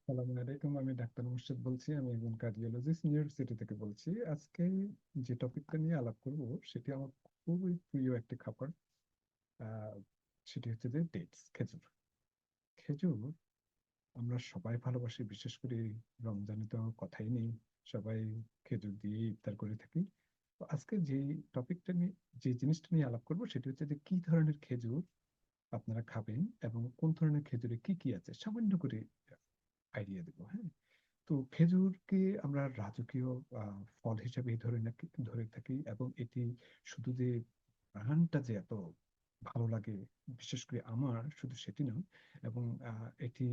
আসসালামু আলাইকুম। আমি ডাক্তার মুর্শিদ বলছি। আমি একজন কার্ডিওলজিস্ট, নিউ ইয়র্ক সিটি থেকে বলছি। আজকে যে টপিকটা নিয়ে আলাপ করব সেটি আমার খুবই প্রিয় একটি খাবার। আহ, সেটি হচ্ছে যে ডেটস, খেজুর। খেজুর আমরা সবাই ভালোবাসি, বিশেষ করে রমজানে তো কথাই নেই। সবাই খেজুর দিয়ে ইফতার করে থাকি। তো আজকে যে টপিকটা নিয়ে, যে জিনিসটা নিয়ে আলাপ করব সেটি হচ্ছে যে কি ধরনের খেজুর আপনারা খাবেন এবং কোন ধরনের খেজুরে কি কি আছে সামান্য করে আইডিয়া দেবো। হ্যাঁ, তো খেজুরকে আমরা রাজকীয় ফল হিসেবে ধরে থাকি, এবং এটি শুধু যে ঘ্রাণটা যে এত ভালো লাগে, বিশেষ করে আমার শুধু সেটি নয়, এবং এটি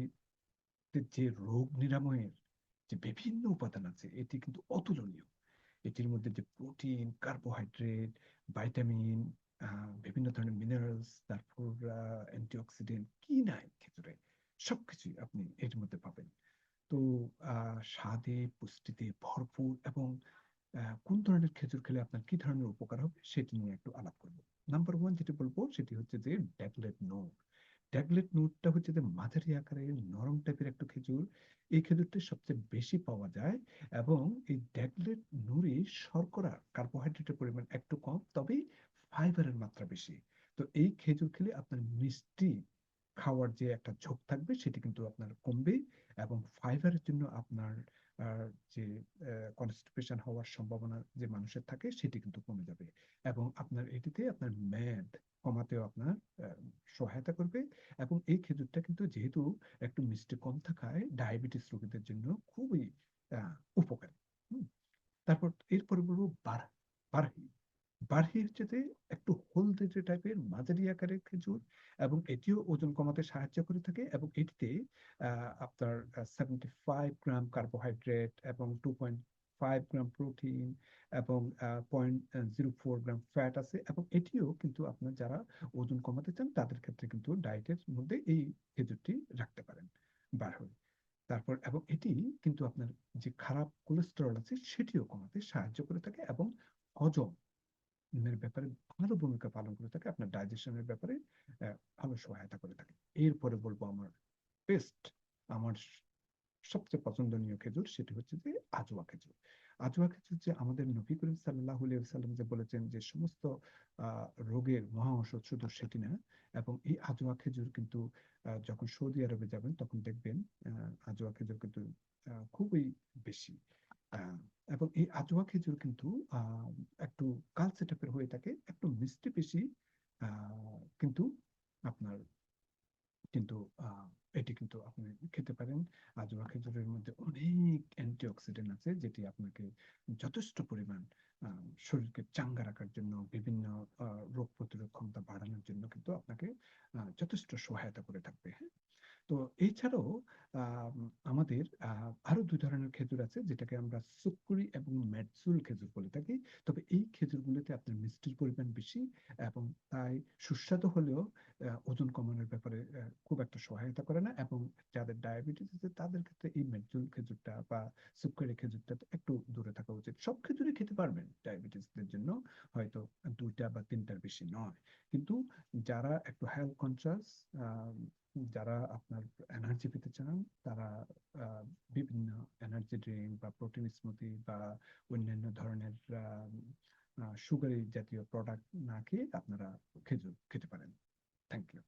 যে রোগ নিরাময়ের যে বিভিন্ন উপাদান আছে এটি কিন্তু অতুলনীয়। এটির মধ্যে যে প্রোটিন, কার্বোহাইড্রেট, ভাইটামিন, বিভিন্ন ধরনের মিনারেলস, তারপর অ্যান্টিঅক্সিডেন্ট, কি নাই খেজুরে, সবকিছুই আপনি এর মধ্যে পাবেন। তো স্বাদে, পুষ্টিতে ভরপুর, এবং কোন ধরনের খেজুর খেলে আপনার কি ধরনের উপকার হবে সেটি নিয়ে একটু আলাপ করব। নাম্বার ওয়ান যেটি বলবো সেটি হচ্ছে যে ড্যাগলেট নোট। ড্যাগলেট নোটটা হচ্ছে যে মাঝারি আকারের নরম টাইপের একটা খেজুর। এই খেজুরটা সবচেয়ে বেশি পাওয়া যায়, এবং এই ড্যাগলেট নুরে শর্করা, কার্বোহাইড্রেটের পরিমাণ একটু কম, তবে ফাইবারের মাত্রা বেশি। তো এই খেজুর খেলে আপনার মিষ্টি খাওয়ার যে একটা ঝোঁক থাকবে সেটি কিন্তু আপনার কমবে, এবং ফাইবারের জন্য আপনার যে কনস্টিপেশন হওয়ার সম্ভাবনা যে মানুষের থাকে সেটি কিন্তু কমে যাবে, এবং আপনার এটিতে আপনার মেদ কমাতেও আপনার আহ, সহায়তা করবে। এবং এই খেজুরটা কিন্তু যেহেতু একটু মিষ্টি কম থাকায় ডায়াবেটিস রোগীদের জন্য খুবই উপকারী। হুম। তারপর এরপরে বলবো বারহি। বারহি হচ্ছে যে একটু হলদেটে টাইপের মাঝারি আকারের খেজুর, এবং এটিও ওজন কমাতে সাহায্য করে থাকে, এবং এটিতে আপনার 75 গ্রাম কার্বোহাইড্রেট এবং 2.5 গ্রাম প্রোটিন এবং 0.04 গ্রাম ফ্যাট আছে, এবং এটিও কিন্তু আপনার যারা ওজন কমাতে চান তাদের ক্ষেত্রে কিন্তু ডায়েটের মধ্যে এই খেজুরটি রাখতে পারেন, বারহি। তারপর এবং এটি কিন্তু আপনার যে খারাপ কোলেস্টেরল আছে সেটিও কমাতে সাহায্য করে থাকে, এবং হজমের ব্যাপারে ভালো ভূমিকা পালন করে থাকে, আপনার ডাইজেশনের ব্যাপারে ভালো সহায়তা করে থাকে। এরপরে বলবো আমার বেস্ট, আমার সবচেয়ে পছন্দনীয় খেজুর, সেটি হচ্ছে যে আজওয়া খেজুর। আজওয়া খেজুর যে আমাদের নবী করিম সাল্লাল্লাহু আলাইহি ওয়াসাল্লাম যে বলেছেন যে সমস্ত রোগের মহা ঔষধ, শুধু সেটি না। এবং এই আজওয়া খেজুর কিন্তু যখন সৌদি আরবে যাবেন তখন দেখবেন আজওয়া খেজুর কিন্তু খুবই বেশি। আহ, এবং এই আজওয়া খেজুর কিন্তু আহ, একটু কালচে টাইপের হয়ে থাকে, একটু মিষ্টি বেশি, কিন্তু আপনার কিন্তু আহ, এটি কিন্তু আপনি খেতে পারেন। আজওয়া খেজুরের মধ্যে অনেক অ্যান্টিঅক্সিডেন্ট আছে, যেটি আপনাকে যথেষ্ট পরিমাণ শরীরকে চাঙ্গা রাখার জন্য, বিভিন্ন রোগ প্রতিরোধ ক্ষমতা বাড়ানোর জন্য কিন্তু আপনাকে যথেষ্ট সহায়তা করে থাকবে। হ্যাঁ, তো এছাড়াও আম, আমাদের আরো দুই ধরনের খেজুর আছে, যেটাকে আমরা সুক্রি এবং মেডসুল খেজুর বলে থাকি। তবে এই খেজুরগুলোতে আপনার মিষ্টির পরিমাণ বেশি, এবং তাই সুস্বাদু হলেও ওজন কমানোর ব্যাপারে খুব একটা সহায়তা করে না, এবং যাদের ডায়াবেটিস আছে তাদের ক্ষেত্রে এই মেডসুল খেজুরটা বা সুক্রি খেজুরটা একটু দূরে থাকা উচিত। সব খেজুরই খেতে পারবেন ডায়াবেটিসদের জন্য, হয়তো দুইটা বা তিনটার বেশি নয়। কিন্তু যারা একটু হেলথ কনসিয়াস, যারা আপনার এনার্জি পেতে চান, তারা আহ, বিভিন্ন এনার্জি ড্রিঙ্ক বা প্রোটিন স্মুদি বা অন্যান্য ধরনের সুগারি জাতীয় প্রোডাক্ট না খেয়ে আপনারা খেজুর খেতে পারেন। Thank you.